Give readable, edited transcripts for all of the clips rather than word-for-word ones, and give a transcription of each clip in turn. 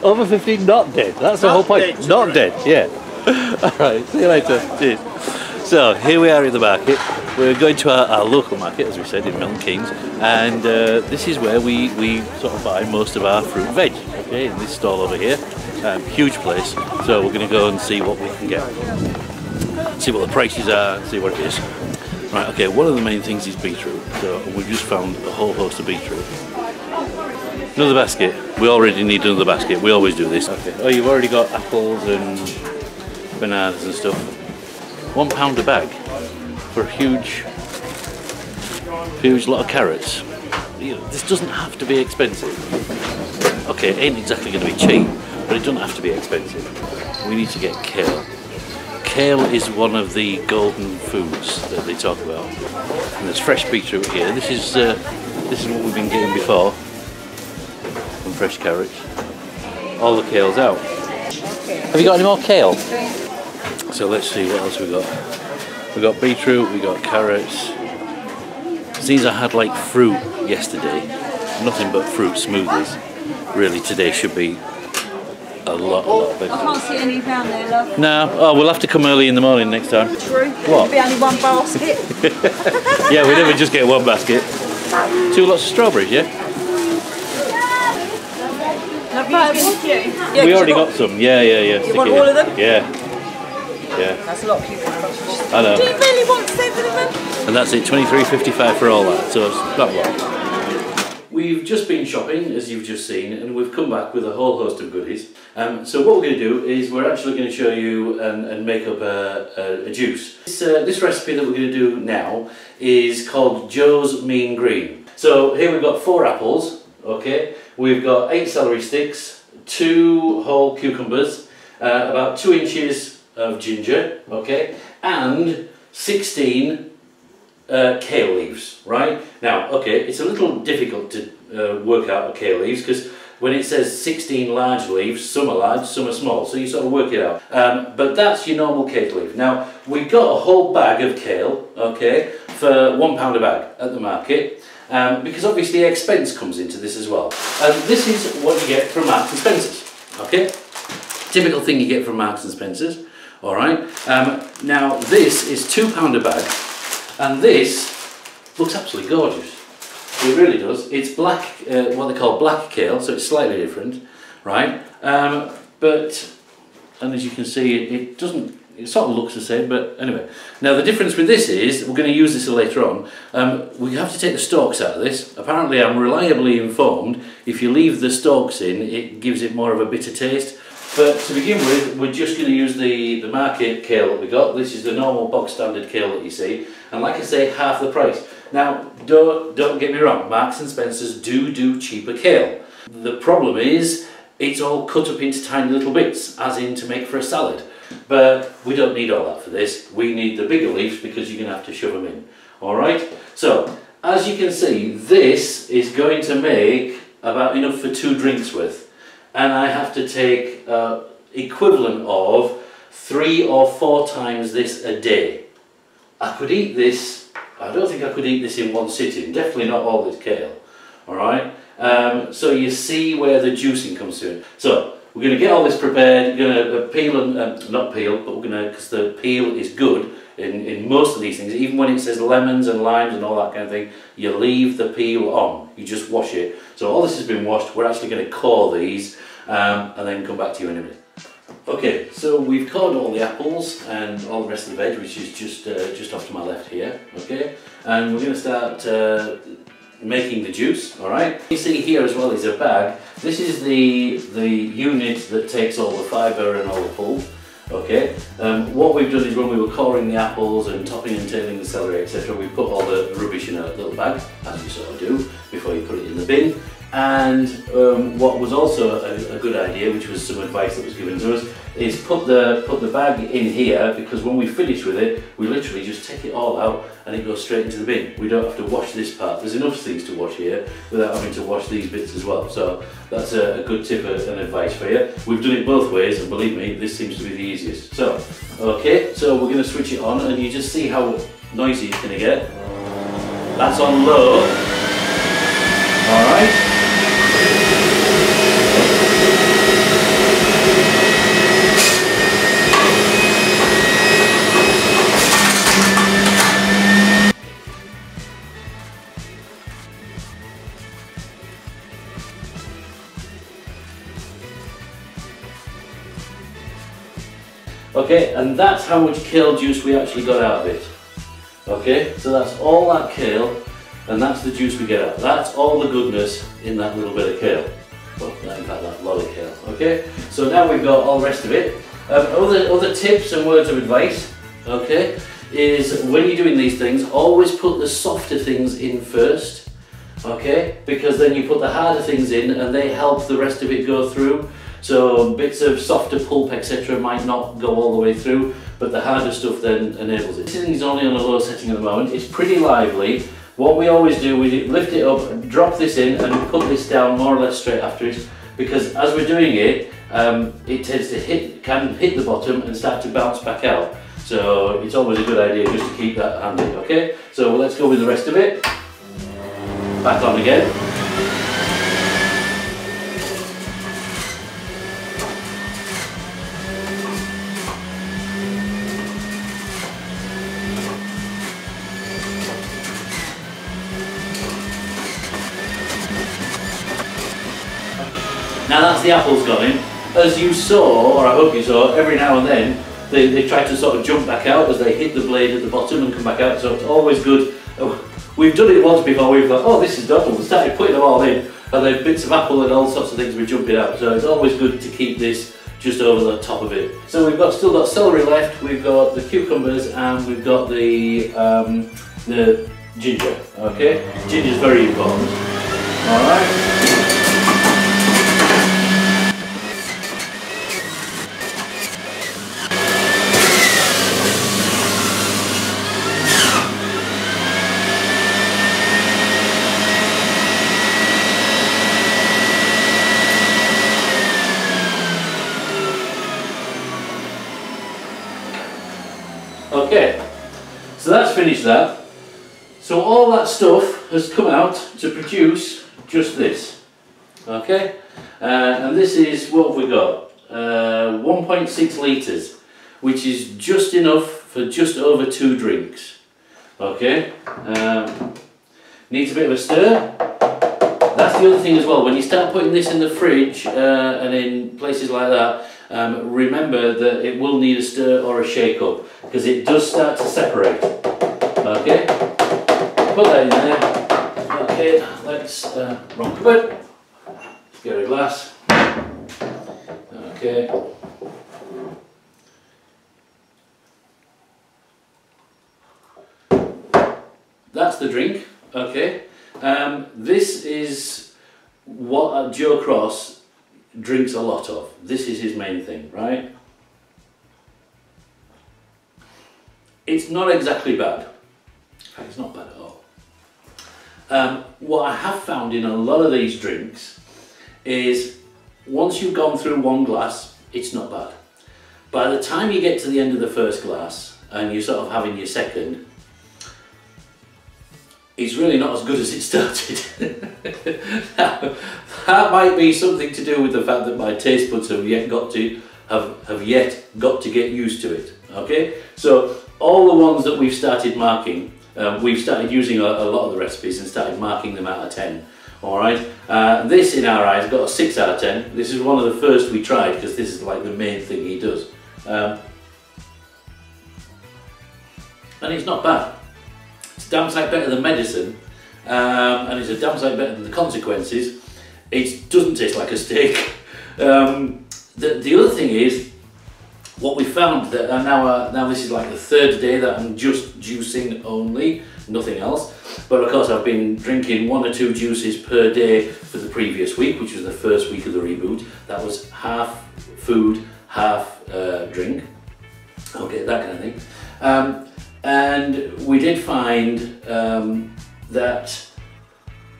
Over 15, not dead. That's the whole point. Not dead, yeah. Alright, see you later. Cheers. So, here we are in the market. We're going to our local market, as we said, in Milton Keynes. And this is where we sort of buy most of our fruit and veg. Okay, in this stall over here. Huge place. So, we're going to go and see what we can get. See what the prices are, see what it is. Right, okay, one of the main things is beetroot. So, we've just found a whole host of beetroot. Another basket. We already need another basket. We always do this. Okay. Oh, you've already got apples and bananas and stuff. £1 a bag for a huge lot of carrots. You know, this doesn't have to be expensive. Okay, it ain't exactly going to be cheap, but it doesn't have to be expensive. We need to get kale. Kale is one of the golden foods that they talk about. And there's fresh beetroot here. This is what we've been getting before. And fresh carrots. All the kale's out. Have you got any more kale? So let's see what else we got. We got beetroot, we got carrots. Since I had like fruit yesterday, nothing but fruit smoothies. Really, today should be a lot better. I can't see any down there, love. No, oh, we'll have to come early in the morning next time. True. What? It'll be only one basket. Yeah, we never just get one basket. 2 lots of strawberries, yeah? Yeah, we already got some. Yeah. You want all of them? Yeah. That's a lot of cucumbers. I know. Do you really want 7 of them? And that's it, £23.55 for all that, so it's not a lot. We've just been shopping, as you've just seen, and we've come back with a whole host of goodies. So what we're going to do is we're actually going to show you and make up a juice. This recipe that we're going to do now is called Joe's Mean Green. So here we've got 4 apples, okay? We've got 8 celery sticks, 2 whole cucumbers, about 2 inches of ginger, okay, and 16 kale leaves, right? Now, okay, it's a little difficult to work out kale leaves because when it says 16 large leaves, some are large, some are small, so you sort of work it out. But that's your normal kale leaf. Now, we got a whole bag of kale, okay, for £1 a bag at the market, because obviously expense comes into this as well. And this is what you get from Marks and Spencer's, okay? Typical thing you get from Marks and Spencer's. All right. Now this is £2 a bag, and this looks absolutely gorgeous. It really does. It's black, what they call black kale, so it's slightly different, right? And as you can see, it doesn't. It sort of looks the same, but anyway. Now the difference with this is we're going to use this later on. We have to take the stalks out of this. Apparently, I'm reliably informed if you leave the stalks in, it gives it more of a bitter taste. But to begin with, we're just going to use the market kale that we got. This is the normal box standard kale that you see, and like I say, half the price. Now, don't get me wrong, Marks and Spencer's do cheaper kale. The problem is, it's all cut up into tiny little bits, as in to make for a salad. But we don't need all that for this. We need the bigger leaves because you're going to have to shove them in. All right. So, as you can see, this is going to make about enough for 2 drinks worth. And I have to take equivalent of 3 or 4 times this a day. I could eat this, I don't think I could eat this in one sitting, definitely not all this kale, alright? So you see where the juicing comes through. So we're going to get all this prepared, we're going to peel and, not peel, but we're going to, because the peel is good in most of these things, even when it says lemons and limes and all that kind of thing, you leave the peel on, you just wash it. So all this has been washed, we're actually going to core these and then come back to you in a minute. Okay, so we've cored all the apples and all the rest of the veg, which is just off to my left here, okay? And we're going to start making the juice, alright? You see here as well is a bag. This is the unit that takes all the fibre and all the pulp. Okay, what we've done is when we were coring the apples and topping and tailing the celery, etc., we put all the rubbish in a little bag, as you sort of do, before you put it in the bin. And what was also a good idea, which was some advice that was given to us, is put the bag in here, because when we finish with it, we literally just take it all out and it goes straight into the bin. We don't have to wash this part. There's enough things to wash here without having to wash these bits as well. So that's a good tip and advice for you. We've done it both ways, and believe me, this seems to be the easiest. So, okay, so we're going to switch it on, and you just see how noisy it's going to get. That's on low. All right. Okay, and that's how much kale juice we actually got out of it. Okay, so that's all that kale, and that's the juice we get out. That's all the goodness in that little bit of kale. Well, in fact, that lot of kale. Okay, so now we've got all the rest of it. Other tips and words of advice, okay, is when you're doing these things, always put the softer things in first, okay, because then you put the harder things in and they help the rest of it go through. So bits of softer pulp, etc. might not go all the way through, but the harder stuff then enables it. This thing's only on a low setting at the moment. It's pretty lively. What we always do, we lift it up, drop this in, and put this down more or less straight after it, because as we're doing it, it tends to can hit the bottom and start to bounce back out. So it's always a good idea just to keep that handy. Okay, so let's go with the rest of it. Back on again. Now that's the apples gone in. As you saw, or I hope you saw, every now and then they try to sort of jump back out as they hit the blade at the bottom and come back out, so it's always good. We've done it once before, we've thought, oh, this is done, we started putting them all in, and then bits of apple and all sorts of things were jumping out, so it's always good to keep this just over the top of it. So we've still got celery left, we've got the cucumbers, and we've got the ginger, okay? Ginger's very important. Alright. Okay, so that's finished that. So all that stuff has come out to produce just this. Okay, and this is what have we got? 1.6 litres, which is just enough for just over 2 drinks. Okay, needs a bit of a stir. That's the other thing as well. When you start putting this in the fridge and in places like that, remember that it will need a stir or a shake up, because it does start to separate. Okay, put that in there. Okay, let's wrong cupboard. Let's get a glass. Okay. That's the drink. Okay. This is what Joe Cross drinks a lot of. This is his main thing, right? It's not exactly bad. In fact, it's not bad at all. What I have found in a lot of these drinks is once you've gone through one glass, it's not bad. By the time you get to the end of the first glass and you're sort of having your second, it's really not as good as it started. Now, that might be something to do with the fact that my taste buds have yet got to get used to it. Okay, so all the ones that we've started marking, we've started using a lot of the recipes and started marking them out of 10. All right, this in our eyes got a 6 out of 10. This is one of the first we tried because this is like the main thing he does, and it's not bad. It's a damn sight better than medicine, and it's a damn sight better than the consequences. It doesn't taste like a steak. The other thing is, what we found that now this is like the 3rd day that I'm just juicing only, nothing else. But of course I've been drinking 1 or 2 juices per day for the previous week, which was the first week of the reboot. That was half food, half drink. Okay, that kind of thing. And we did find that,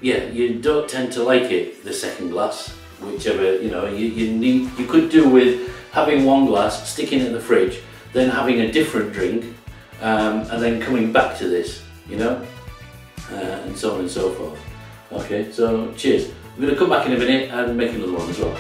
yeah, you don't tend to like it, the second glass, whichever, you know, you could do with having 1 glass, sticking it in the fridge, then having a different drink, and then coming back to this, you know, and so on and so forth. Okay, so cheers. I'm going to come back in a minute and make another one as well.